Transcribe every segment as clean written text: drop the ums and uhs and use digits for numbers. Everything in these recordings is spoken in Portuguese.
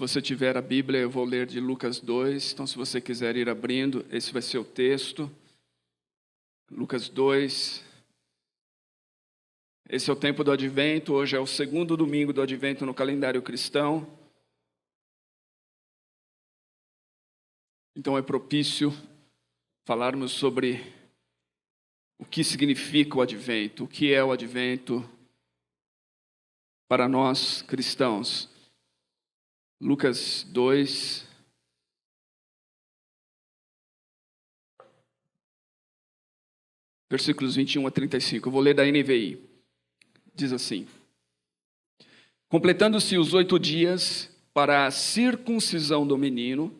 você tiver a Bíblia, eu vou ler de Lucas 2. Então, se você quiser ir abrindo, esse vai ser o texto. Lucas 2. Esse é o tempo do Advento. Hoje é o segundo domingo do Advento no calendário cristão. Então, é propício falarmos sobre o que significa o Advento, o que é o Advento para nós cristãos. Lucas 2, versículos 21 a 35. Eu vou ler da NVI. Diz assim: completando-se os 8 dias para a circuncisão do menino,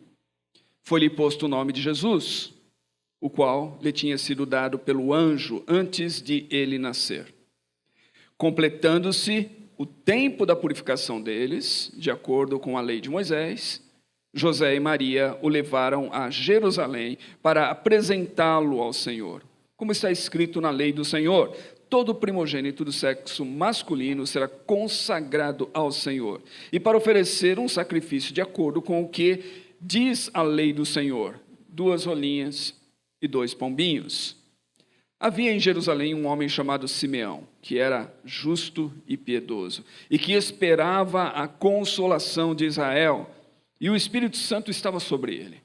foi-lhe posto o nome de Jesus, o qual lhe tinha sido dado pelo anjo antes de ele nascer. Completando-se o tempo da purificação deles, de acordo com a lei de Moisés, José e Maria o levaram a Jerusalém para apresentá-lo ao Senhor. Como está escrito na lei do Senhor, todo primogênito do sexo masculino será consagrado ao Senhor, e para oferecer um sacrifício de acordo com o que diz a lei do Senhor, 2 rolinhas e 2 pombinhos. Havia em Jerusalém um homem chamado Simeão, que era justo e piedoso, e que esperava a consolação de Israel, e o Espírito Santo estava sobre ele.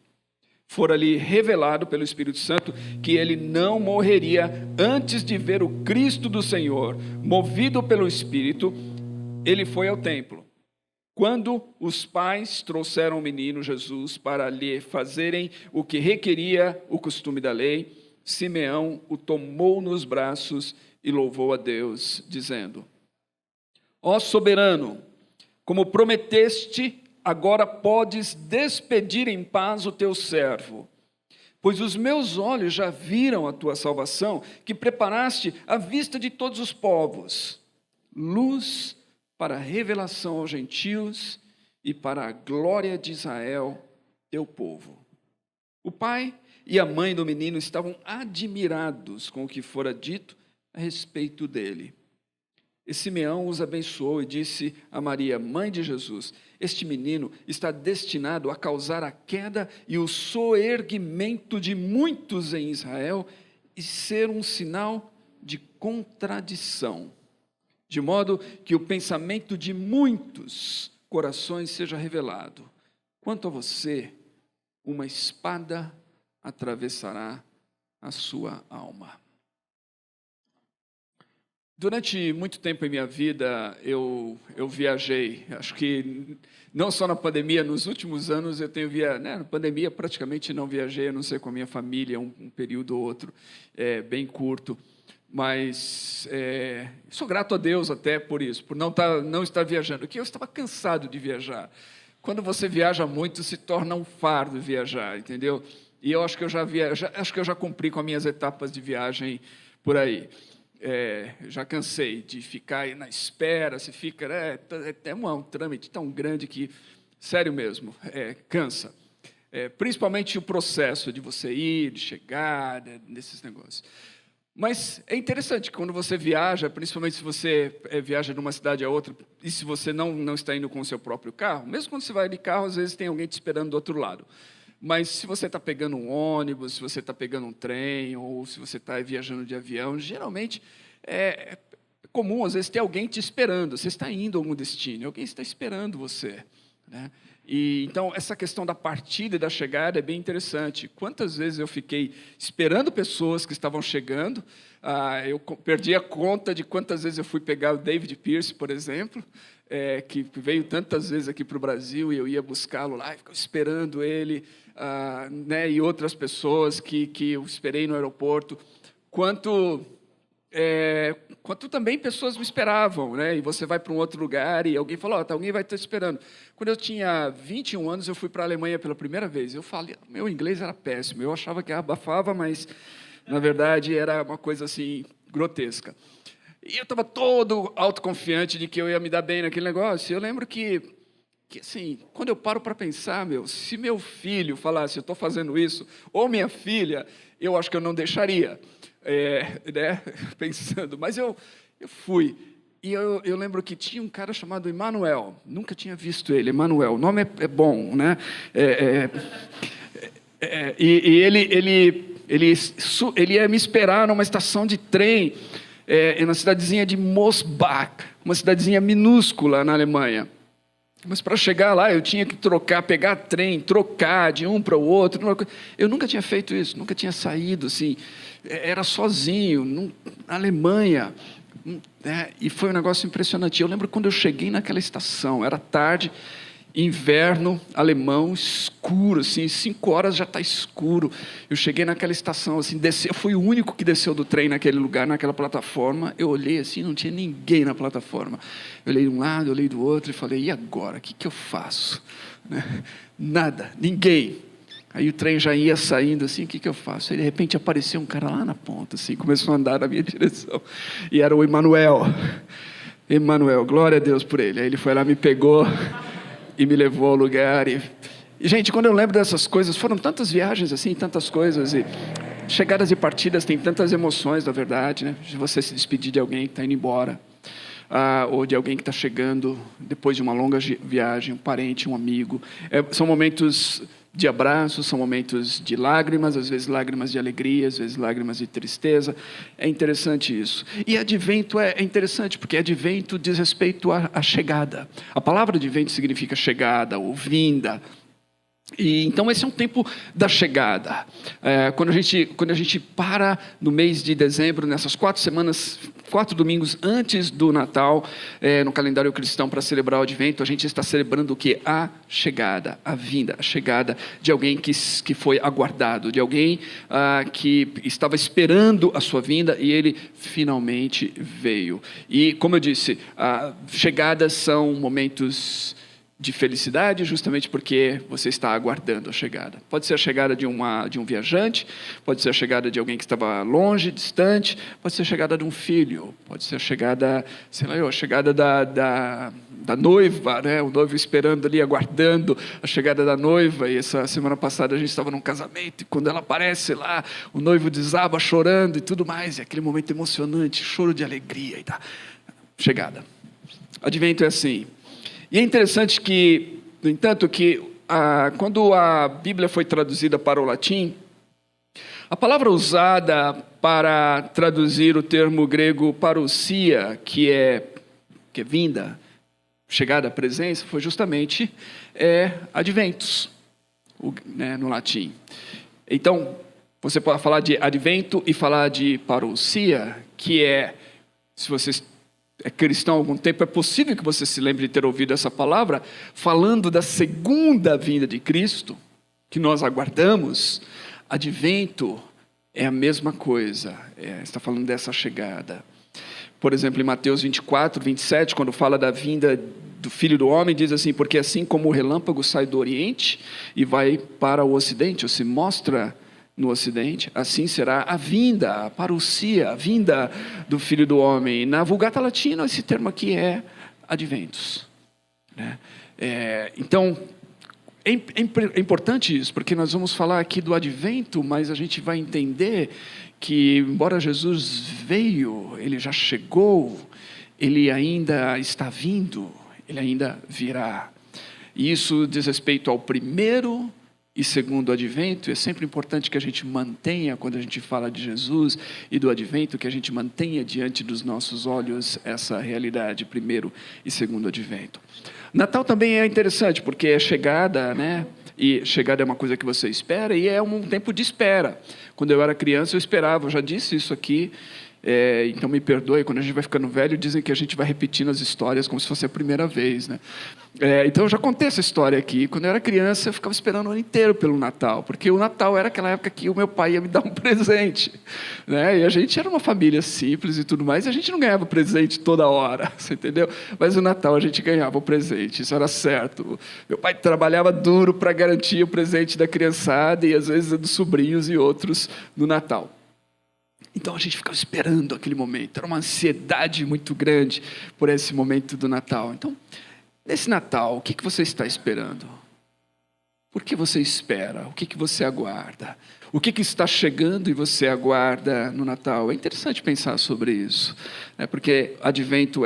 Fora-lhe revelado pelo Espírito Santo que ele não morreria antes de ver o Cristo do Senhor. Movido pelo Espírito, ele foi ao templo. Quando os pais trouxeram o menino Jesus para lhe fazerem o que requeria o costume da lei, Simeão o tomou nos braços e louvou a Deus, dizendo: ó soberano, como prometeste, agora podes despedir em paz o teu servo, pois os meus olhos já viram a tua salvação, que preparaste à vista de todos os povos, luz para a revelação aos gentios e para a glória de Israel, teu povo. O pai e a mãe do menino estavam admirados com o que fora dito a respeito dele. E Simeão os abençoou e disse a Maria, mãe de Jesus: este menino está destinado a causar a queda e o soerguimento de muitos em Israel e ser um sinal de contradição, de modo que o pensamento de muitos corações seja revelado. Quanto a você, uma espada atravessará a sua alma. Durante muito tempo em minha vida, eu viajei. Acho que não só na pandemia, nos últimos anos eu tenho viajado. Na pandemia praticamente não viajei, a não ser com a minha família, um período ou outro, bem curto. Mas sou grato a Deus até por isso, por não estar viajando, porque eu estava cansado de viajar. Quando você viaja muito, se torna um fardo viajar, entendeu? E eu acho que eu já cumpri com as minhas etapas de viagem por aí. Já cansei de ficar aí na espera, se fica, é um trâmite tão grande que, sério mesmo, cansa. Principalmente o processo de você ir, de chegar, nesses negócios. Mas é interessante, quando você viaja, principalmente se você viaja de uma cidade a outra, e se você não está indo com o seu próprio carro, mesmo quando você vai de carro, às vezes tem alguém te esperando do outro lado. Mas se você está pegando um ônibus, se você está pegando um trem, ou se você está viajando de avião, geralmente é comum, às vezes, ter alguém te esperando. Você está indo a algum destino, alguém está esperando você, né? E, então, essa questão da partida e da chegada é bem interessante. Quantas vezes eu fiquei esperando pessoas que estavam chegando, eu perdi a conta de quantas vezes eu fui pegar o David Pierce, por exemplo, que veio tantas vezes aqui para o Brasil, e eu ia buscá-lo lá, e ficava esperando ele, né, e outras pessoas que eu esperei no aeroporto, quanto também pessoas me esperavam, né? E você vai para um outro lugar e alguém falou, alguém vai estar esperando. Quando eu tinha 21 anos, eu fui para a Alemanha pela primeira vez. Eu falei, meu inglês era péssimo, eu achava que abafava, mas, na verdade, era uma coisa assim, grotesca. E eu estava todo autoconfiante de que eu ia me dar bem naquele negócio. E eu lembro que assim, quando eu paro para pensar, se meu filho falasse, eu estou fazendo isso, ou minha filha, eu acho que eu não deixaria, né, pensando. Mas eu fui. E eu lembro que tinha um cara chamado Emanuel, nunca tinha visto ele, Emanuel, o nome é bom, né? E ele ia me esperar numa estação de trem, na cidadezinha de Mosbach, uma cidadezinha minúscula na Alemanha. Mas para chegar lá eu tinha que pegar trem, trocar de um para o outro. Eu nunca tinha feito isso, nunca tinha saído assim, era sozinho, na Alemanha. E foi um negócio impressionante. Eu lembro quando eu cheguei naquela estação, era tarde, inverno alemão, escuro, assim, 5 horas já está escuro. Eu cheguei naquela estação, assim, eu fui o único que desceu do trem naquele lugar, naquela plataforma. Eu olhei assim, não tinha ninguém na plataforma. Eu olhei de um lado, eu olhei do outro e falei, e agora? O que eu faço? Nada, ninguém. Aí o trem já ia saindo assim, o que eu faço? Aí de repente apareceu um cara lá na ponta, assim, começou a andar na minha direção. E era o Emanuel. Emanuel, glória a Deus por ele. Aí ele foi lá, me pegou e me levou ao lugar. E, gente, quando eu lembro dessas coisas, foram tantas viagens assim, tantas coisas. E chegadas e partidas tem tantas emoções, na verdade, né? De você se despedir de alguém que está indo embora. Ou de alguém que está chegando depois de uma longa viagem, um parente, um amigo. São momentos de abraços, são momentos de lágrimas, às vezes lágrimas de alegria, às vezes lágrimas de tristeza. É interessante isso. E advento é interessante, porque advento diz respeito à chegada. A palavra advento significa chegada ou vinda. E então esse é um tempo da chegada. Quando a gente para no mês de dezembro, nessas 4 semanas, 4 domingos antes do Natal, no calendário cristão, para celebrar o Advento, a gente está celebrando o quê? A chegada, a vinda, a chegada de alguém que foi aguardado, de alguém que estava esperando a sua vinda e ele finalmente veio. E como eu disse, chegadas são momentos de felicidade, justamente porque você está aguardando a chegada. Pode ser a chegada de um viajante, pode ser a chegada de alguém que estava longe, distante, pode ser a chegada de um filho, pode ser a chegada, sei lá, a chegada da noiva, né? O noivo esperando ali, aguardando a chegada da noiva. E essa semana passada a gente estava num casamento e quando ela aparece lá, o noivo desaba chorando e tudo mais, e aquele momento emocionante, choro de alegria e tá. Chegada. Advento é assim. E é interessante que, no entanto, quando a Bíblia foi traduzida para o latim, a palavra usada para traduzir o termo grego parousia, que é vinda, chegada, presença, foi justamente adventus, no latim. Então, você pode falar de advento e falar de parousia, que se você é cristão há algum tempo, é possível que você se lembre de ter ouvido essa palavra, falando da segunda vinda de Cristo, que nós aguardamos. Advento é a mesma coisa, está falando dessa chegada. Por exemplo, em Mateus 24, 27, quando fala da vinda do Filho do Homem, diz assim, porque assim como o relâmpago sai do Oriente e vai para o Ocidente, ou se mostra no Ocidente, assim será a vinda, a parousia, a vinda do Filho do Homem. Na Vulgata Latina, esse termo aqui é adventus. Né? Então, é importante isso, porque nós vamos falar aqui do advento, mas a gente vai entender que, embora Jesus veio, ele já chegou, ele ainda está vindo, ele ainda virá. E isso diz respeito ao primeiro e segundo advento. É sempre importante que a gente mantenha, quando a gente fala de Jesus e do advento, que a gente mantenha diante dos nossos olhos essa realidade, primeiro e segundo advento. Natal também é interessante, porque é chegada, né? E chegada é uma coisa que você espera, e é um tempo de espera. Quando eu era criança, eu esperava, eu já disse isso aqui, então me perdoe, quando a gente vai ficando velho, dizem que a gente vai repetindo as histórias como se fosse a primeira vez, né? Então eu já contei essa história aqui. Quando eu era criança, eu ficava esperando o ano inteiro pelo Natal, porque o Natal era aquela época que o meu pai ia me dar um presente, né? E a gente era uma família simples e tudo mais, e a gente não ganhava presente toda hora, você entendeu? Mas no Natal a gente ganhava o presente, isso era certo. Meu pai trabalhava duro para garantir o presente da criançada, e às vezes dos sobrinhos e outros no Natal. Então a gente ficava esperando aquele momento, era uma ansiedade muito grande por esse momento do Natal. Então, nesse Natal, o que você está esperando? Por que você espera? O que você aguarda? O que está chegando e você aguarda no Natal? É interessante pensar sobre isso, né? Porque advento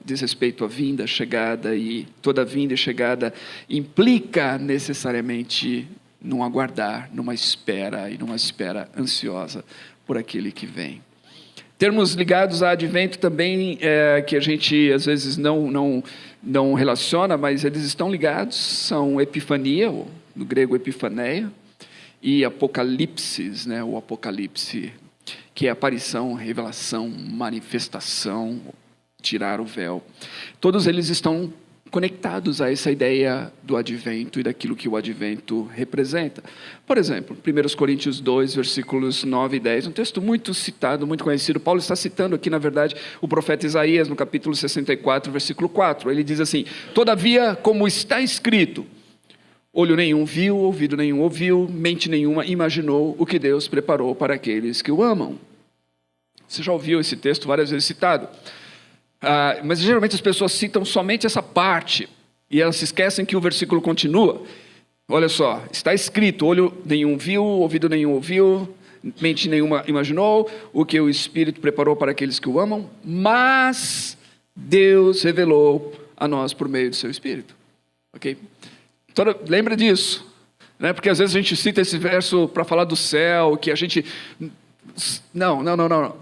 diz respeito à vinda, chegada, e toda vinda e chegada implica necessariamente num aguardar, numa espera, e numa espera ansiosa por aquele que vem. Termos ligados a advento também, que a gente às vezes não relaciona, mas eles estão ligados, são epifania, ou no grego epifaneia, e apocalipsis, né, o apocalipse, que é aparição, revelação, manifestação, tirar o véu. Todos eles estão conectados a essa ideia do advento e daquilo que o advento representa. Por exemplo, 1 Coríntios 2, versículos 9 e 10, um texto muito citado, muito conhecido. Paulo está citando aqui, na verdade, o profeta Isaías, no capítulo 64, versículo 4. Ele diz assim: todavia, como está escrito, olho nenhum viu, ouvido nenhum ouviu, mente nenhuma imaginou o que Deus preparou para aqueles que o amam. Você já ouviu esse texto várias vezes citado. Mas geralmente as pessoas citam somente essa parte e elas se esquecem que o versículo continua. Olha só, está escrito: olho nenhum viu, ouvido nenhum ouviu, mente nenhuma imaginou o que o Espírito preparou para aqueles que o amam, mas Deus revelou a nós por meio do seu Espírito. Ok? Então, lembra disso, né? Porque às vezes a gente cita esse verso para falar do céu, que a gente... Não.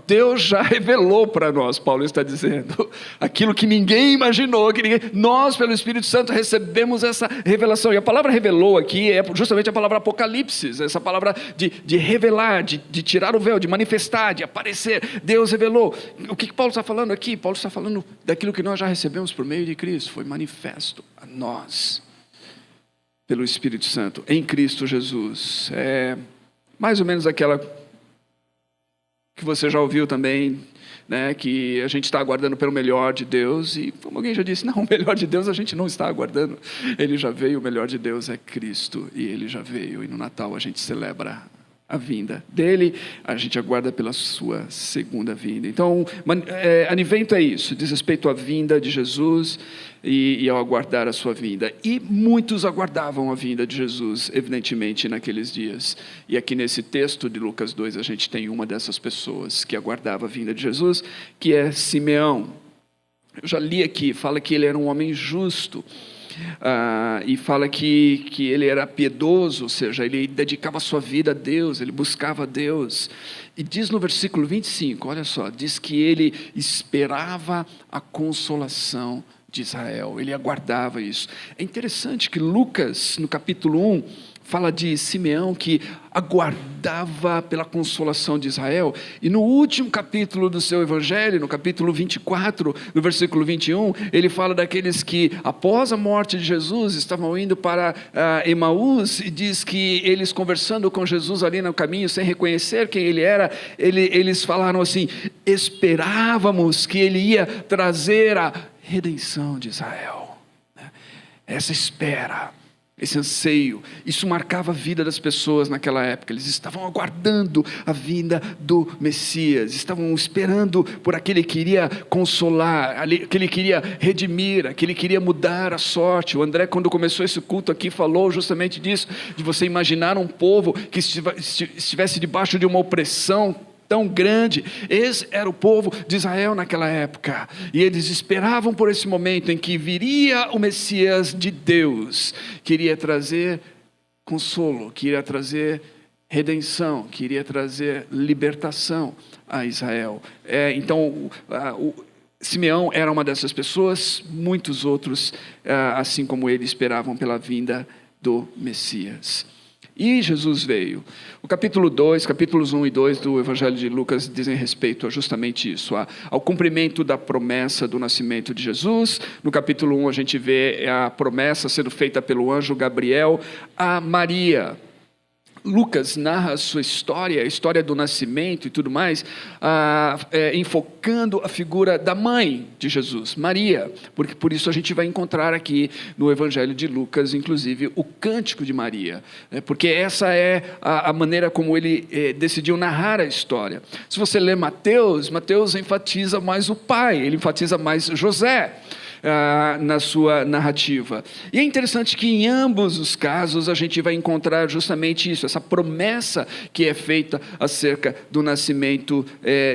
Deus já revelou para nós, Paulo está dizendo, aquilo que ninguém imaginou, nós, pelo Espírito Santo, recebemos essa revelação. E a palavra revelou aqui é justamente a palavra apocalipse, essa palavra de revelar, de tirar o véu, de manifestar, de aparecer. Deus revelou. O que Paulo está falando aqui? Paulo está falando daquilo que nós já recebemos por meio de Cristo, foi manifesto a nós, pelo Espírito Santo, em Cristo Jesus. É mais ou menos aquela que você já ouviu também, né, que a gente está aguardando pelo melhor de Deus, e como alguém já disse, não, o melhor de Deus a gente não está aguardando, ele já veio, o melhor de Deus é Cristo, e ele já veio, e no Natal a gente celebra a vinda dele, a gente aguarda pela sua segunda vinda. Então, advento é isso, diz respeito à vinda de Jesus e ao aguardar a sua vinda. E muitos aguardavam a vinda de Jesus, evidentemente, naqueles dias. E aqui nesse texto de Lucas 2, a gente tem uma dessas pessoas que aguardava a vinda de Jesus, que é Simeão. Eu já li aqui, fala que ele era um homem justo. E fala que ele era piedoso, ou seja, ele dedicava a sua vida a Deus, ele buscava a Deus. E diz no versículo 25, olha só, diz que ele esperava a consolação de Israel, ele aguardava isso. É interessante que Lucas, no capítulo 1, fala de Simeão que aguardava pela consolação de Israel, e no último capítulo do seu evangelho, no capítulo 24, no versículo 21, ele fala daqueles que após a morte de Jesus estavam indo para Emaús, e diz que eles conversando com Jesus ali no caminho, sem reconhecer quem ele era, eles falaram assim: esperávamos que ele ia trazer a redenção de Israel. Essa espera, esse anseio, isso marcava a vida das pessoas naquela época. Eles estavam aguardando a vinda do Messias, estavam esperando por aquele que iria consolar, aquele que iria redimir, aquele que iria mudar a sorte. O André, quando começou esse culto aqui, falou justamente disso, de você imaginar um povo que estivesse debaixo de uma opressão tão grande. Esse era o povo de Israel naquela época, e eles esperavam por esse momento em que viria o Messias de Deus, que iria trazer consolo, que iria trazer redenção, que iria trazer libertação a Israel. Então, Simeão era uma dessas pessoas, muitos outros, assim como ele, esperavam pela vinda do Messias. E Jesus veio. O capítulo 2, capítulos 1 e 2 do Evangelho de Lucas dizem respeito a justamente isso, ao cumprimento da promessa do nascimento de Jesus. No capítulo 1 a gente vê a promessa sendo feita pelo anjo Gabriel a Maria. Lucas narra a sua história, a história do nascimento e tudo mais, enfocando a figura da mãe de Jesus, Maria, porque por isso a gente vai encontrar aqui no Evangelho de Lucas, inclusive, o Cântico de Maria, porque essa é a maneira como ele decidiu narrar a história. Se você ler Mateus enfatiza mais o pai, ele enfatiza mais José. na sua narrativa. E é interessante que em ambos os casos a gente vai encontrar justamente isso, essa promessa que é feita acerca do nascimento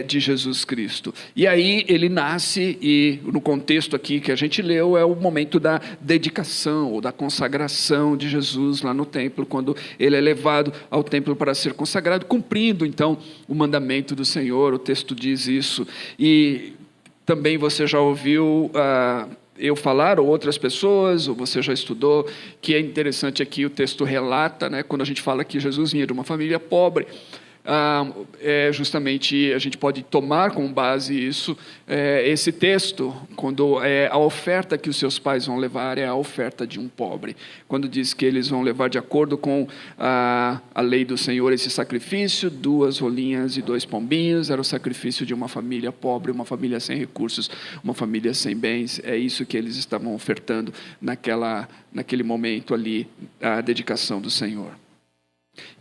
de Jesus Cristo. E aí ele nasce, e no contexto aqui que a gente leu, é o momento da dedicação ou da consagração de Jesus lá no templo, quando ele é levado ao templo para ser consagrado, cumprindo então o mandamento do Senhor. O texto diz isso. E também você já ouviu eu falar, ou outras pessoas, ou você já estudou, que é interessante aqui, o texto relata, né, quando a gente fala que Jesus vinha de uma família pobre, justamente a gente pode tomar como base isso, esse texto, quando a oferta que os seus pais vão levar é a oferta de um pobre. Quando diz que eles vão levar de acordo com a lei do Senhor esse sacrifício, 2 rolinhas e 2 pombinhos, era o sacrifício de uma família pobre, uma família sem recursos, uma família sem bens. É isso que eles estavam ofertando naquele momento ali, a dedicação do Senhor.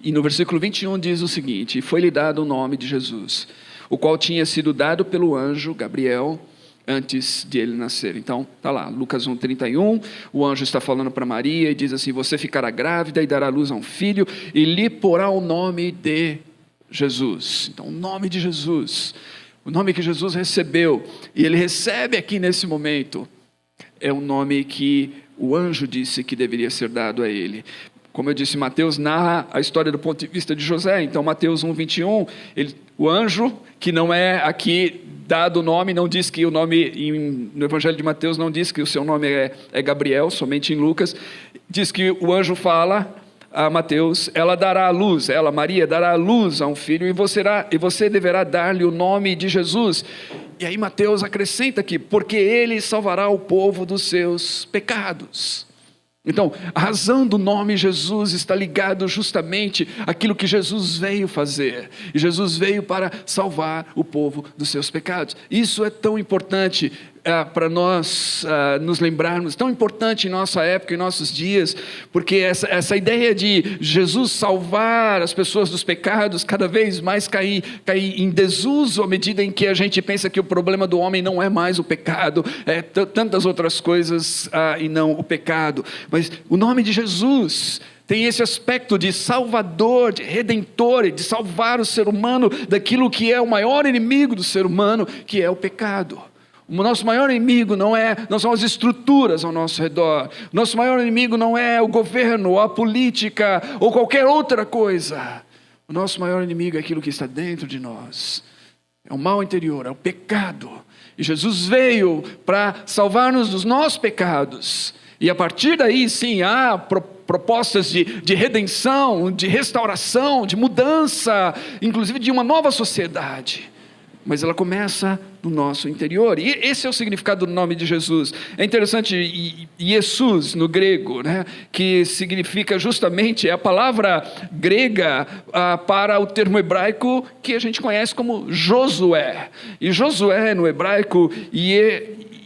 E no versículo 21 diz o seguinte: e foi-lhe dado o nome de Jesus, o qual tinha sido dado pelo anjo Gabriel antes de ele nascer. Então, está lá, Lucas 1,31, o anjo está falando para Maria e diz assim: você ficará grávida e dará à luz a um filho e lhe porá o nome de Jesus. Então, o nome de Jesus, o nome que Jesus recebeu, e ele recebe aqui nesse momento, é o nome que o anjo disse que deveria ser dado a ele. Como eu disse, Mateus narra a história do ponto de vista de José. Então, Mateus 1,21, o anjo, que não é aqui dado o nome, não diz que o nome, no Evangelho de Mateus, não diz que o seu nome é Gabriel, somente em Lucas. Diz que o anjo fala a Mateus: ela dará à luz, Maria, dará à luz a um filho, e você deverá dar-lhe o nome de Jesus. E aí Mateus acrescenta aqui: porque ele salvará o povo dos seus pecados. Então, a razão do nome Jesus está ligado justamente àquilo que Jesus veio fazer. E Jesus veio para salvar o povo dos seus pecados. Isso é tão importante para nós nos lembrarmos, tão importante em nossa época, em nossos dias, porque essa ideia de Jesus salvar as pessoas dos pecados cada vez mais cair em desuso à medida em que a gente pensa que o problema do homem não é mais o pecado, é tantas outras coisas e não o pecado. Mas o nome de Jesus tem esse aspecto de salvador, de redentor, e de salvar o ser humano daquilo que é o maior inimigo do ser humano, que é o pecado. O nosso maior inimigo não são as estruturas ao nosso redor. O nosso maior inimigo não é o governo, ou a política, ou qualquer outra coisa. O nosso maior inimigo é aquilo que está dentro de nós. É o mal interior, é o pecado. E Jesus veio para salvar-nos dos nossos pecados. E a partir daí, sim, há propostas de redenção, de restauração, de mudança, inclusive de uma nova sociedade. Mas ela começa no nosso interior. E esse é o significado do nome de Jesus. É interessante, Jesus no grego, né, que significa justamente a palavra grega para o termo hebraico que a gente conhece como Josué. E Josué no hebraico,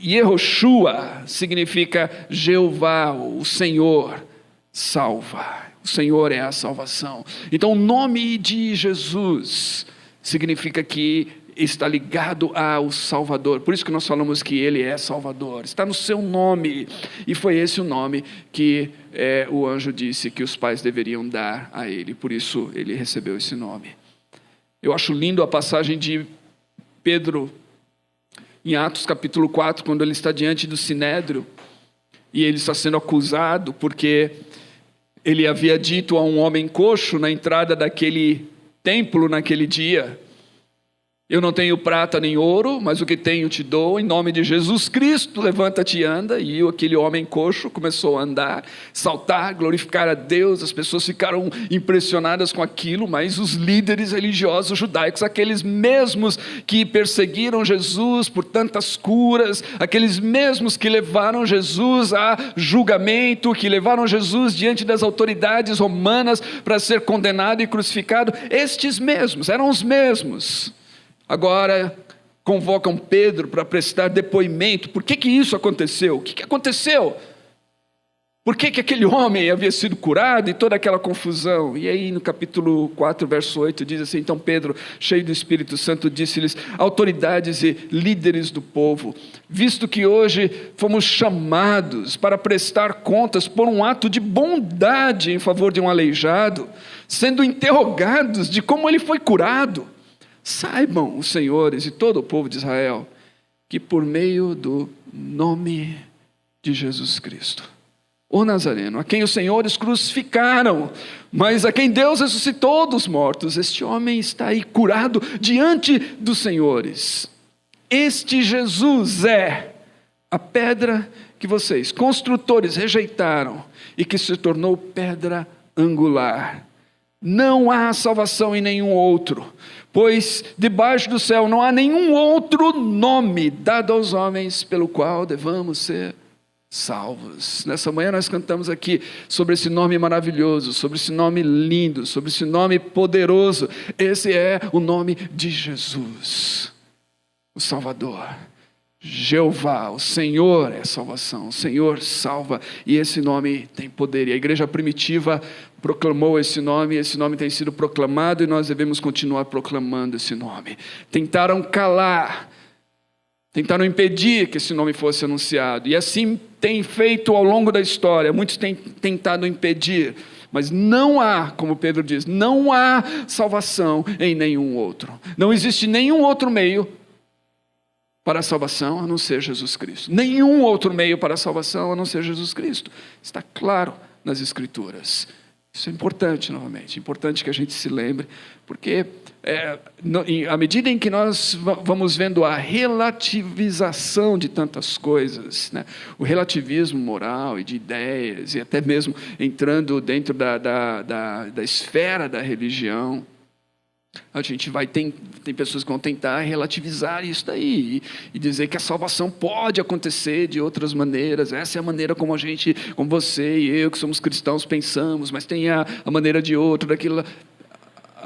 Yehoshua, significa Jeová, o Senhor salva. O Senhor é a salvação. Então o nome de Jesus significa que está ligado ao Salvador. Por isso que nós falamos que Ele é Salvador. Está no seu nome. E foi esse o nome que o anjo disse que os pais deveriam dar a Ele. Por isso Ele recebeu esse nome. Eu acho lindo a passagem de Pedro em Atos capítulo 4, quando ele está diante do Sinédrio. E ele está sendo acusado porque ele havia dito a um homem coxo na entrada daquele templo naquele dia: eu não tenho prata nem ouro, mas o que tenho te dou, em nome de Jesus Cristo, levanta-te e anda. E aquele homem coxo começou a andar, saltar, glorificar a Deus. As pessoas ficaram impressionadas com aquilo, mas os líderes religiosos judaicos, aqueles mesmos que perseguiram Jesus por tantas curas, aqueles mesmos que levaram Jesus a julgamento, que levaram Jesus diante das autoridades romanas para ser condenado e crucificado, estes mesmos, eram os mesmos. Agora convocam Pedro para prestar depoimento. Por que isso aconteceu? O que aconteceu? Por que aquele homem havia sido curado e toda aquela confusão? E aí no capítulo 4, verso 8, diz assim: então Pedro, cheio do Espírito Santo, disse-lhes: autoridades e líderes do povo, visto que hoje fomos chamados para prestar contas por um ato de bondade em favor de um aleijado, sendo interrogados de como ele foi curado, saibam os senhores e todo o povo de Israel, que por meio do nome de Jesus Cristo, o Nazareno, a quem os senhores crucificaram, mas a quem Deus ressuscitou dos mortos, este homem está aí curado diante dos senhores. Este Jesus é a pedra que vocês, construtores, rejeitaram e que se tornou pedra angular. Não há salvação em nenhum outro, pois debaixo do céu não há nenhum outro nome dado aos homens pelo qual devamos ser salvos. Nessa manhã nós cantamos aqui sobre esse nome maravilhoso, sobre esse nome lindo, sobre esse nome poderoso. Esse é o nome de Jesus, o Salvador. Jeová, o Senhor é salvação, o Senhor salva, e esse nome tem poder. E a igreja primitiva proclamou esse nome tem sido proclamado, e nós devemos continuar proclamando esse nome. Tentaram calar, tentaram impedir que esse nome fosse anunciado, e assim tem feito ao longo da história. Muitos têm tentado impedir, mas não há, como Pedro diz, não há salvação em nenhum outro. Não existe nenhum outro meio para a salvação a não ser Jesus Cristo. Nenhum outro meio para a salvação a não ser Jesus Cristo. Está claro nas Escrituras. Isso é importante, novamente, importante que a gente se lembre, porque à medida em que nós vamos vendo a relativização de tantas coisas, né, o relativismo moral e de ideias, e até mesmo entrando dentro da esfera da religião, a gente tem pessoas que vão tentar relativizar isso daí e dizer que a salvação pode acontecer de outras maneiras. Essa é a maneira como como você e eu que somos cristãos pensamos, mas tem a maneira de outro, daquilo.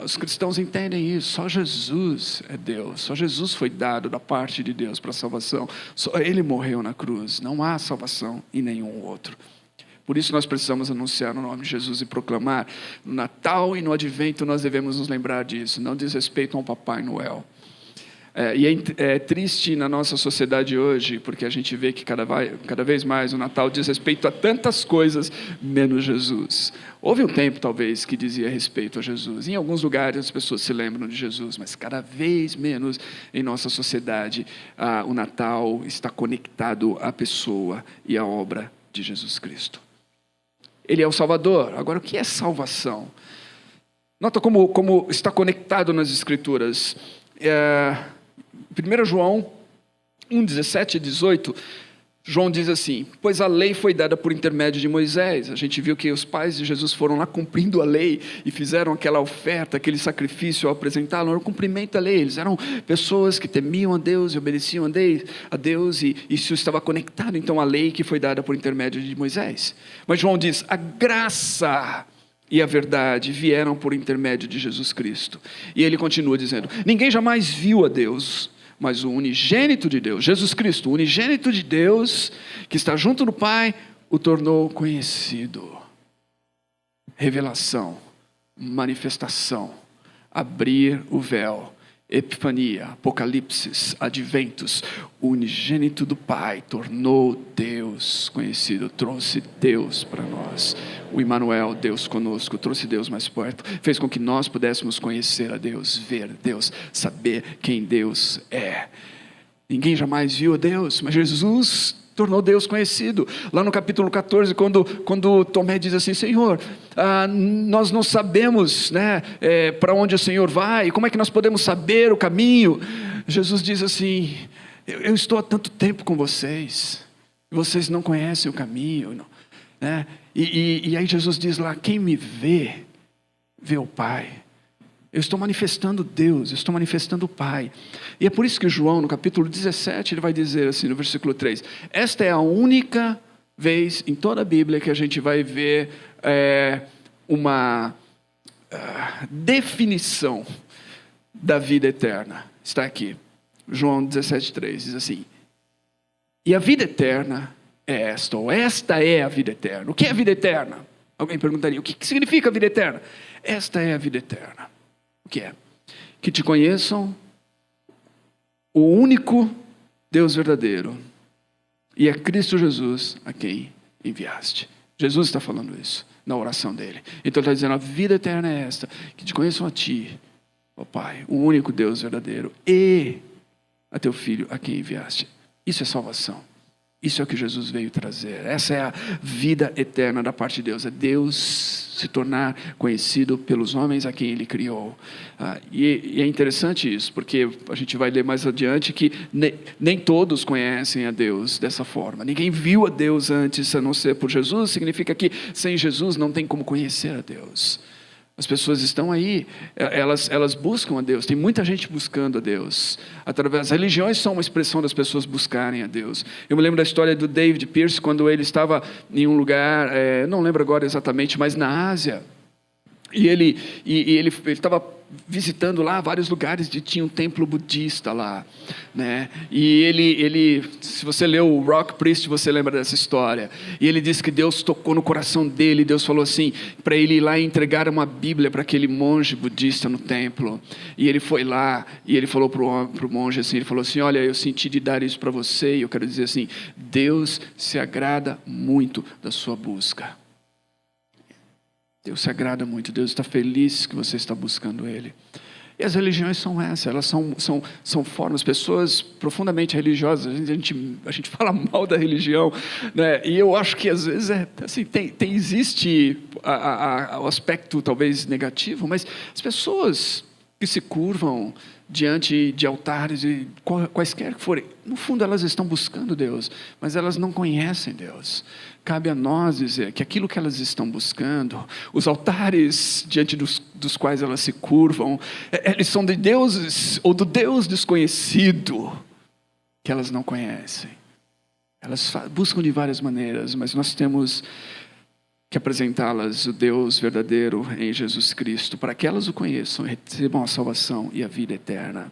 Os cristãos entendem isso. Só Jesus é Deus, só Jesus foi dado da parte de Deus para a salvação. Só Ele morreu na cruz. Não há salvação em nenhum outro. Por isso nós precisamos anunciar o nome de Jesus e proclamar. No Natal e no Advento nós devemos nos lembrar disso. Não diz respeito a um Papai Noel. É triste na nossa sociedade hoje, porque a gente vê que cada vez mais o Natal diz respeito a tantas coisas, menos Jesus. Houve um tempo, talvez, que dizia respeito a Jesus. Em alguns lugares as pessoas se lembram de Jesus, mas cada vez menos em nossa sociedade o Natal está conectado à pessoa e à obra de Jesus Cristo. Ele é o Salvador. Agora, o que é salvação? Nota como está conectado nas Escrituras. 1 João 1, 17 e 18, João diz assim: pois a lei foi dada por intermédio de Moisés. A gente viu que os pais de Jesus foram lá cumprindo a lei e fizeram aquela oferta, aquele sacrifício ao apresentá-lo, era o cumprimento da lei. Eles eram pessoas que temiam a Deus e obedeciam a Deus, e isso estava conectado então à lei que foi dada por intermédio de Moisés. Mas João diz: a graça e a verdade vieram por intermédio de Jesus Cristo. E ele continua dizendo: ninguém jamais viu a Deus, mas o unigênito de Deus, Jesus Cristo, o unigênito de Deus, que está junto do Pai, o tornou conhecido. Revelação, manifestação, abrir o véu, Epifania, Apocalipse, Adventos. O unigênito do Pai tornou Deus conhecido, trouxe Deus para nós. O Emmanuel, Deus conosco, trouxe Deus mais perto, fez com que nós pudéssemos conhecer a Deus, ver Deus, saber quem Deus é. Ninguém jamais viu a Deus, mas Jesus tornou Deus conhecido. Lá no capítulo 14, quando Tomé diz assim: Senhor, nós não sabemos, né, para onde o Senhor vai, como é que nós podemos saber o caminho? Jesus diz assim: eu estou há tanto tempo com vocês, vocês não conhecem o caminho, não, né? E aí Jesus diz lá: quem me vê, vê o Pai. Eu estou manifestando Deus, eu estou manifestando o Pai. E é por isso que João, no capítulo 17, ele vai dizer assim, no versículo 3, esta é a única vez em toda a Bíblia que a gente vai ver uma definição da vida eterna. Está aqui, João 17, 3, diz assim: e a vida eterna é esta, ou esta é a vida eterna. O que é a vida eterna? Alguém perguntaria, o que significa a vida eterna? Esta é a vida eterna. O que é? Que te conheçam o único Deus verdadeiro, e é Cristo Jesus a quem enviaste. Jesus está falando isso na oração dele. Então ele está dizendo, a vida eterna é esta, que te conheçam a ti, ó Pai, o único Deus verdadeiro, e a teu Filho a quem enviaste. Isso é salvação. Isso é o que Jesus veio trazer. Essa é a vida eterna da parte de Deus. É Deus se tornar conhecido pelos homens a quem Ele criou. E é interessante isso, porque a gente vai ler mais adiante que nem todos conhecem a Deus dessa forma. Ninguém viu a Deus antes, a não ser por Jesus. Significa que sem Jesus não tem como conhecer a Deus. As pessoas estão aí, elas buscam a Deus, tem muita gente buscando a Deus. As religiões são uma expressão das pessoas buscarem a Deus. Eu me lembro da história do David Pierce, quando ele estava em um lugar, não lembro agora exatamente, mas na Ásia. E ele estava visitando lá vários lugares e tinha um templo budista lá, né? E ele, se você leu o Rock Priest, você lembra dessa história. E ele disse que Deus tocou no coração dele. Deus falou assim para ele ir lá e entregar uma Bíblia para aquele monge budista no templo. E ele foi lá e ele falou para o monge assim, ele falou assim, olha, eu senti de dar isso para você e eu quero dizer assim, Deus se agrada muito da sua busca. Deus se agrada muito, Deus está feliz que você está buscando Ele. E as religiões são essas, elas são formas, pessoas profundamente religiosas, a gente fala mal da religião, né? E eu acho que às vezes assim, existe o aspecto talvez negativo, mas as pessoas que se curvam diante de altares, e quaisquer que forem, no fundo elas estão buscando Deus, mas elas não conhecem Deus. Cabe a nós dizer que aquilo que elas estão buscando, os altares diante dos quais elas se curvam, eles são de deuses ou do Deus desconhecido que elas não conhecem. Elas buscam de várias maneiras, mas nós temos que apresentá-las o Deus verdadeiro em Jesus Cristo, para que elas o conheçam, recebam a salvação e a vida eterna.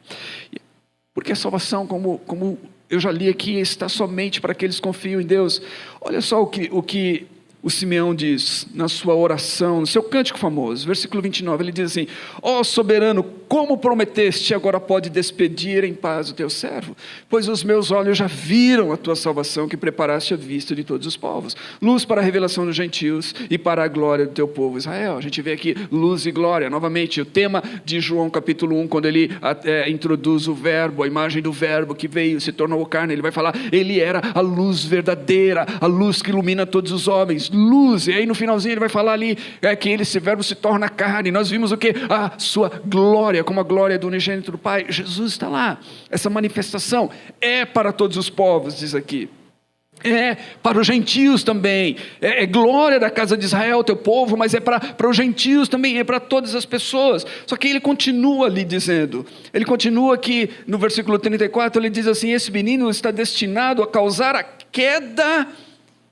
Porque a salvação, como eu já li aqui, está somente para aqueles que confiam em Deus. Olha só o que o Simeão diz na sua oração, no seu cântico famoso, versículo 29, ele diz assim, ó soberano, como prometeste, agora pode despedir em paz o teu servo, pois os meus olhos já viram a tua salvação que preparaste à vista de todos os povos, luz para a revelação dos gentios e para a glória do teu povo Israel. A gente vê aqui luz e glória, novamente, o tema de João capítulo 1, quando ele introduz o verbo, a imagem do verbo que veio, se tornou carne, ele vai falar, ele era a luz verdadeira, a luz que ilumina todos os homens, luz, e aí no finalzinho ele vai falar ali, que esse verbo se torna carne, nós vimos o que? A sua glória, como a glória do unigênito do Pai. Jesus está lá, essa manifestação é para todos os povos, diz aqui, é para os gentios também, é glória da casa de Israel, teu povo, mas é para os gentios também, é para todas as pessoas. Só que ele continua ali dizendo, ele continua aqui no versículo 34, ele diz assim, esse menino está destinado a causar a queda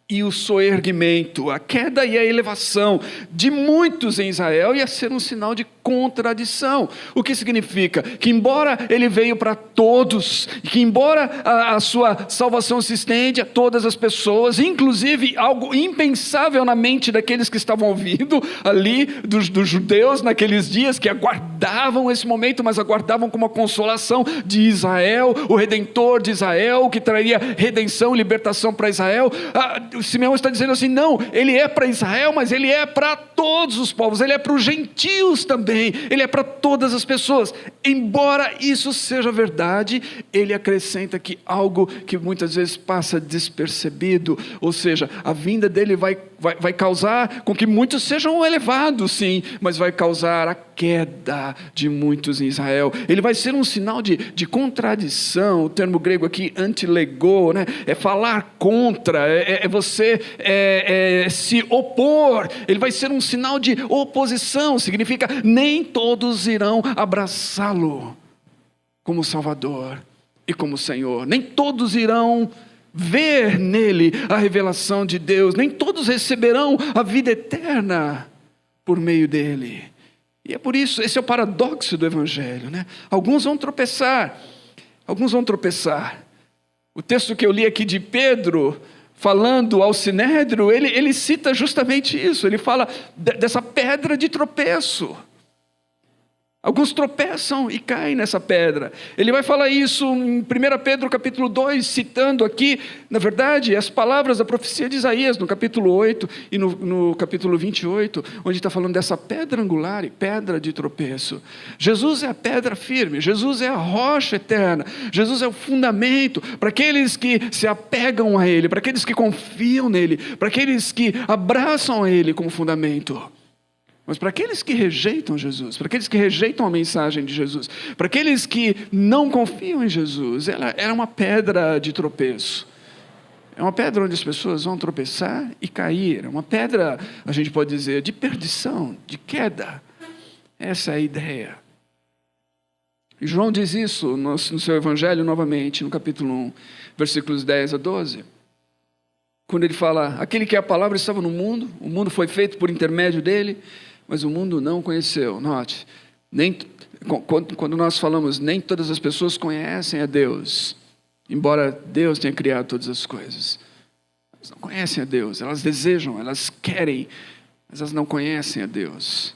e o soerguimento, a queda e a elevação de muitos em Israel, e a ser um sinal de contradição. O que significa? Que embora ele veio para todos, que embora a sua salvação se estende a todas as pessoas, inclusive algo impensável na mente daqueles que estavam ouvindo ali, dos judeus naqueles dias, que aguardavam esse momento, mas aguardavam como a consolação de Israel, o Redentor de Israel, que traria redenção e libertação para Israel. O Simeão está dizendo assim, não, ele é para Israel, mas ele é para todos os povos, ele é para os gentios também, ele é para todas as pessoas. Embora isso seja verdade, ele acrescenta que algo que muitas vezes passa despercebido, ou seja, a vinda dele vai causar com que muitos sejam elevados, sim, mas vai causar a queda de muitos em Israel. Ele vai ser um sinal de contradição. O termo grego aqui, antilego, né? É falar contra, é você se opor. Ele vai ser um sinal de oposição, significa nem todos irão abraçá-lo como Salvador e como Senhor, nem todos irão ver nele a revelação de Deus, nem todos receberão a vida eterna por meio dele. E é por isso, esse é o paradoxo do Evangelho, né? Alguns vão tropeçar. O texto que eu li aqui de Pedro, falando ao Sinédrio, ele cita justamente isso. Ele fala dessa pedra de tropeço. Alguns tropeçam e caem nessa pedra. Ele vai falar isso em 1 Pedro capítulo 2, citando aqui, na verdade, as palavras da profecia de Isaías, no capítulo 8 e no capítulo 28, onde está falando dessa pedra angular e pedra de tropeço. Jesus é a pedra firme, Jesus é a rocha eterna, Jesus é o fundamento para aqueles que se apegam a Ele, para aqueles que confiam nele, para aqueles que abraçam a Ele como fundamento. Mas para aqueles que rejeitam Jesus, para aqueles que rejeitam a mensagem de Jesus, para aqueles que não confiam em Jesus, ela é uma pedra de tropeço. É uma pedra onde as pessoas vão tropeçar e cair. É uma pedra, a gente pode dizer, de perdição, de queda. Essa é a ideia. E João diz isso no seu evangelho novamente, no capítulo 1, versículos 10 a 12. Quando ele fala, aquele que é a palavra estava no mundo, o mundo foi feito por intermédio dele, mas o mundo não o conheceu. Note, quando nós falamos, nem todas as pessoas conhecem a Deus, embora Deus tenha criado todas as coisas. Elas não conhecem a Deus, elas desejam, elas querem, mas elas não conhecem a Deus.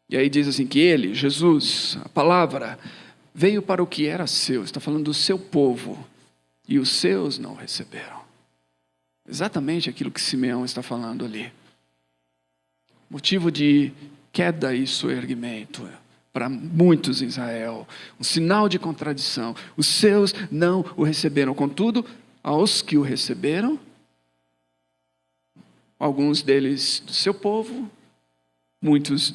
E aí diz assim que ele, Jesus, a palavra, veio para o que era seu, está falando do seu povo, e os seus não receberam. Exatamente aquilo que Simeão está falando ali. Motivo de queda e soerguimento para muitos em Israel. Um sinal de contradição. Os seus não o receberam. Contudo, aos que o receberam, alguns deles do seu povo, muitos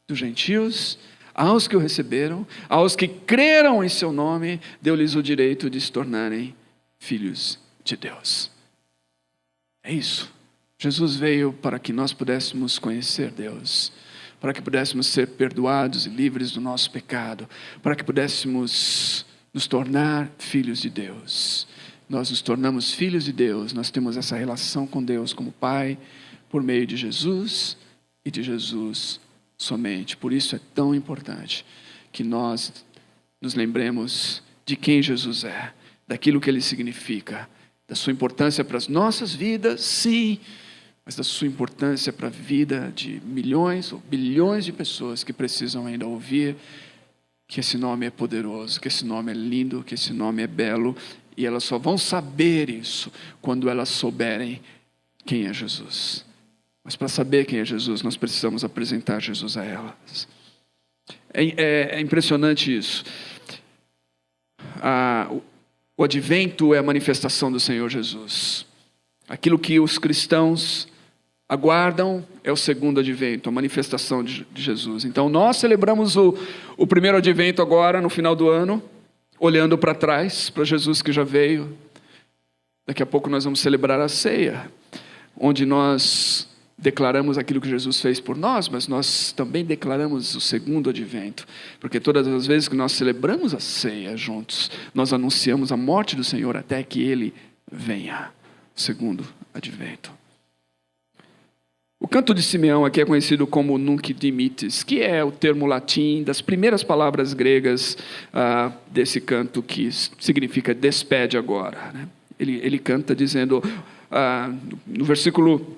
dos gentios, aos que o receberam, aos que creram em seu nome, deu-lhes o direito de se tornarem filhos de Deus. É isso. Jesus veio para que nós pudéssemos conhecer Deus, para que pudéssemos ser perdoados e livres do nosso pecado, para que pudéssemos nos tornar filhos de Deus. Nós nos tornamos filhos de Deus, nós temos essa relação com Deus como Pai, por meio de Jesus e de Jesus somente. Por isso é tão importante que nós nos lembremos de quem Jesus é, daquilo que Ele significa, da sua importância para as nossas vidas, sim, mas da sua importância para a vida de milhões ou bilhões de pessoas que precisam ainda ouvir que esse nome é poderoso, que esse nome é lindo, que esse nome é belo, e elas só vão saber isso quando elas souberem quem é Jesus. Mas para saber quem é Jesus, nós precisamos apresentar Jesus a elas. É impressionante isso. O advento é a manifestação do Senhor Jesus. Aquilo que os cristãos aguardam é o segundo advento, a manifestação de Jesus. Então nós celebramos o primeiro advento agora, no final do ano, olhando para trás, para Jesus que já veio. Daqui a pouco nós vamos celebrar a ceia, onde nós declaramos aquilo que Jesus fez por nós, mas nós também declaramos o segundo advento, porque todas as vezes que nós celebramos a ceia juntos, nós anunciamos a morte do Senhor até que Ele venha. Segundo advento. O canto de Simeão aqui é conhecido como Nunc Dimittis, que é o termo latim das primeiras palavras gregas desse canto, que significa despede agora, né? Ele canta dizendo, no versículo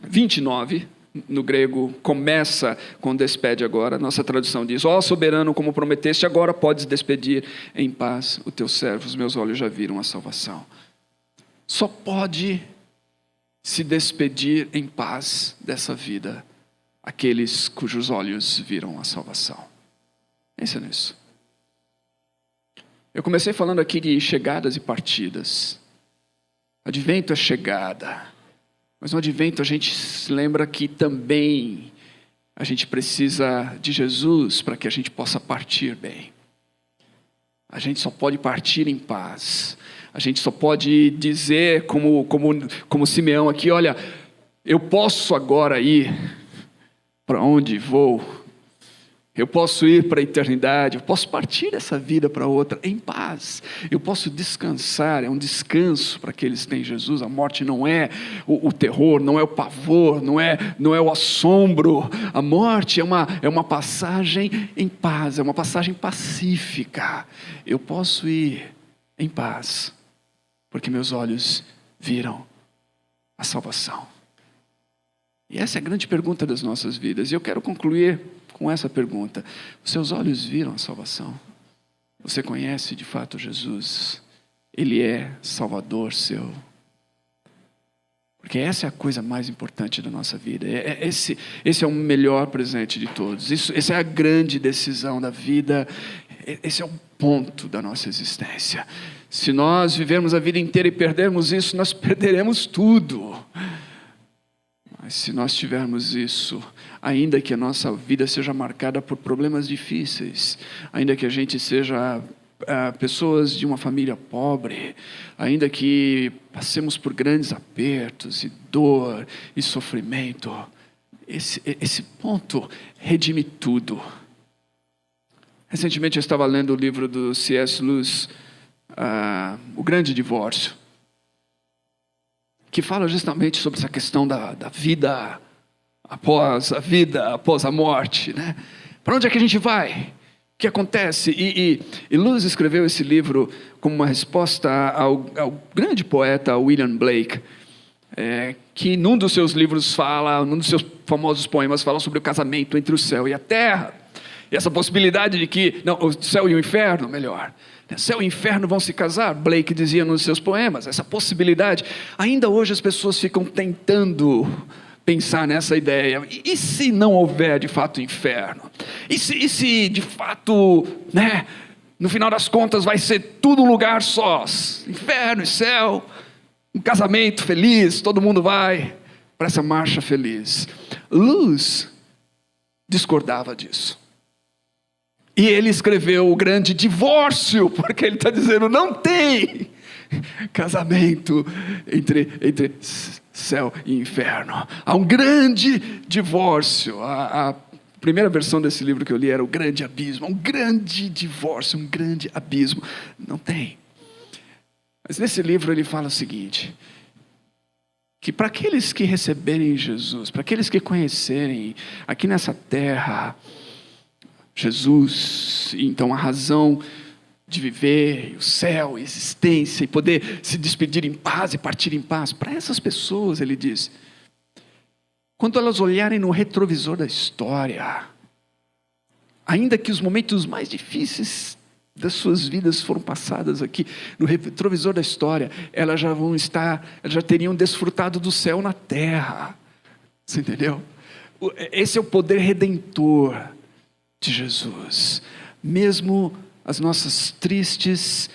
29, no grego, começa com despede agora. Nossa tradução diz, ó soberano, como prometeste, agora podes despedir em paz o teu servo, os meus olhos já viram a salvação. Só pode se despedir em paz dessa vida aqueles cujos olhos viram a salvação. Pensa nisso. Eu comecei falando aqui de chegadas e partidas. Advento é chegada. Mas no advento a gente se lembra que também a gente precisa de Jesus para que a gente possa partir bem. A gente só pode partir em paz. A gente só pode dizer, como Simeão aqui, olha, eu posso agora ir para onde vou. Eu posso ir para a eternidade, eu posso partir dessa vida para outra em paz. Eu posso descansar, é um descanso para aqueles que têm Jesus. A morte não é o terror, não é o pavor, não é o assombro. A morte é uma passagem em paz, é uma passagem pacífica. Eu posso ir em paz, porque meus olhos viram a salvação? E essa é a grande pergunta das nossas vidas. E eu quero concluir com essa pergunta. Os seus olhos viram a salvação? Você conhece de fato Jesus? Ele é Salvador seu? Porque essa é a coisa mais importante da nossa vida. Esse é o melhor presente de todos. Essa é a grande decisão da vida. Esse é o ponto da nossa existência. Se nós vivermos a vida inteira e perdermos isso, nós perderemos tudo. Mas se nós tivermos isso, ainda que a nossa vida seja marcada por problemas difíceis, ainda que a gente seja pessoas de uma família pobre, ainda que passemos por grandes apertos e dor e sofrimento, esse ponto redime tudo. Recentemente eu estava lendo o livro do C.S. Lewis, O Grande Divórcio, que fala justamente sobre essa questão da vida após a morte, né? Para onde é que a gente vai? O que acontece? E Lewis escreveu esse livro como uma resposta ao grande poeta William Blake, que num dos seus livros num dos seus famosos poemas fala sobre o casamento entre o céu e a terra. E essa possibilidade de que, o céu e o inferno, melhor, céu e inferno vão se casar, Blake dizia nos seus poemas, essa possibilidade. Ainda hoje as pessoas ficam tentando pensar nessa ideia. E se não houver de fato inferno? E se de fato, no final das contas vai ser tudo um lugar só? Inferno e céu, um casamento feliz, todo mundo vai para essa marcha feliz. Luz discordava disso. E ele escreveu O Grande Divórcio, porque ele está dizendo, não tem casamento entre céu e inferno. Há um grande divórcio. A primeira versão desse livro que eu li era O Grande Abismo. Um grande divórcio, um grande abismo. Não tem. Mas nesse livro ele fala o seguinte, que para aqueles que receberem Jesus, para aqueles que conhecerem aqui nessa terra Jesus, então a razão de viver, o céu, a existência, e poder se despedir em paz e partir em paz, para essas pessoas, ele diz, quando elas olharem no retrovisor da história, ainda que os momentos mais difíceis das suas vidas foram passadas aqui, no retrovisor da história, elas já teriam desfrutado do céu na terra. Você entendeu? Esse é o poder redentor de Jesus. Mesmo as nossas tristes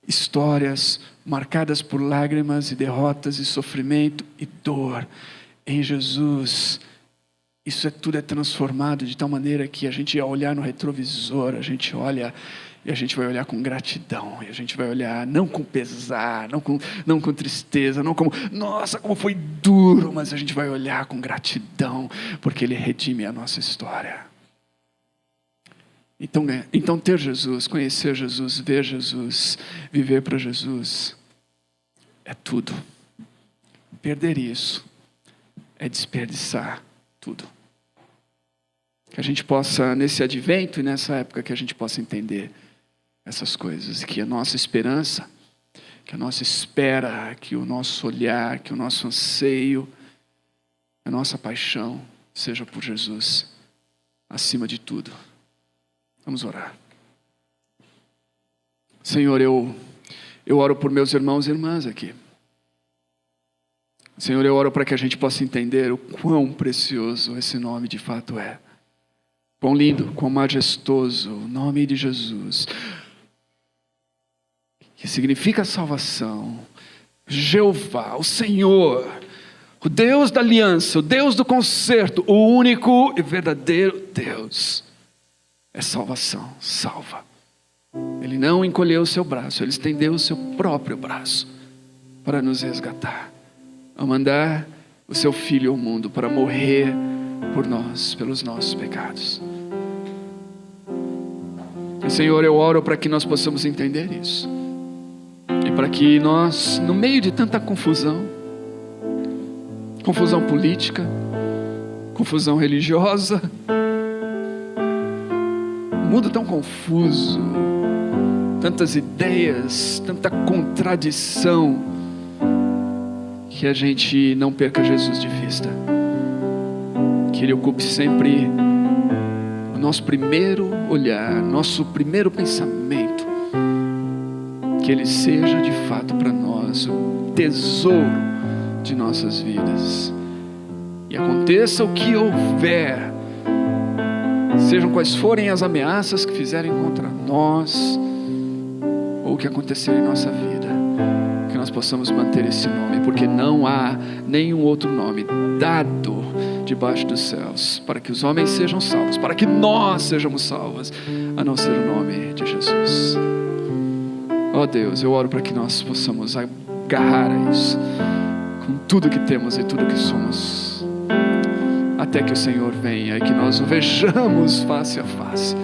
histórias, marcadas por lágrimas e derrotas e sofrimento e dor, em Jesus, tudo é transformado de tal maneira que a gente, ao olhar no retrovisor, a gente olha e a gente vai olhar com gratidão, e a gente vai olhar não com pesar, não com tristeza, não como, nossa, como foi duro, mas a gente vai olhar com gratidão, porque Ele redime a nossa história. Então ter Jesus, conhecer Jesus, ver Jesus, viver para Jesus, é tudo. Perder isso é desperdiçar tudo. Que a gente possa, nesse advento e nessa época, que a gente possa entender essas coisas. Que a nossa esperança, que a nossa espera, que o nosso olhar, que o nosso anseio, a nossa paixão seja por Jesus, acima de tudo. Vamos orar. Senhor, eu oro por meus irmãos e irmãs aqui. Senhor, eu oro para que a gente possa entender o quão precioso esse nome de fato é. Quão lindo, quão majestoso o nome de Jesus, que significa salvação. Jeová, o Senhor, o Deus da aliança, o Deus do concerto, o único e verdadeiro Deus. É salvação, salva. Ele não encolheu o seu braço, Ele estendeu o seu próprio braço para nos resgatar, a mandar o seu Filho ao mundo para morrer por nós, pelos nossos pecados. E, Senhor, eu oro para que nós possamos entender isso, e para que nós, no meio de tanta confusão política, confusão religiosa, mundo tão confuso, tantas ideias, tanta contradição, que a gente não perca Jesus de vista, que Ele ocupe sempre o nosso primeiro olhar, nosso primeiro pensamento, que Ele seja de fato para nós o tesouro de nossas vidas. E aconteça o que houver, sejam quais forem as ameaças que fizerem contra nós, ou o que acontecer em nossa vida, que nós possamos manter esse nome, porque não há nenhum outro nome dado debaixo dos céus para que os homens sejam salvos, para que nós sejamos salvos, a não ser o nome de Jesus. Ó Deus, eu oro para que nós possamos agarrar a isso com tudo que temos e tudo que somos, até que o Senhor venha e que nós o vejamos face a face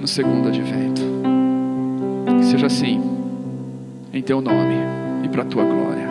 no segundo advento. Que seja assim, em Teu nome e para a Tua glória.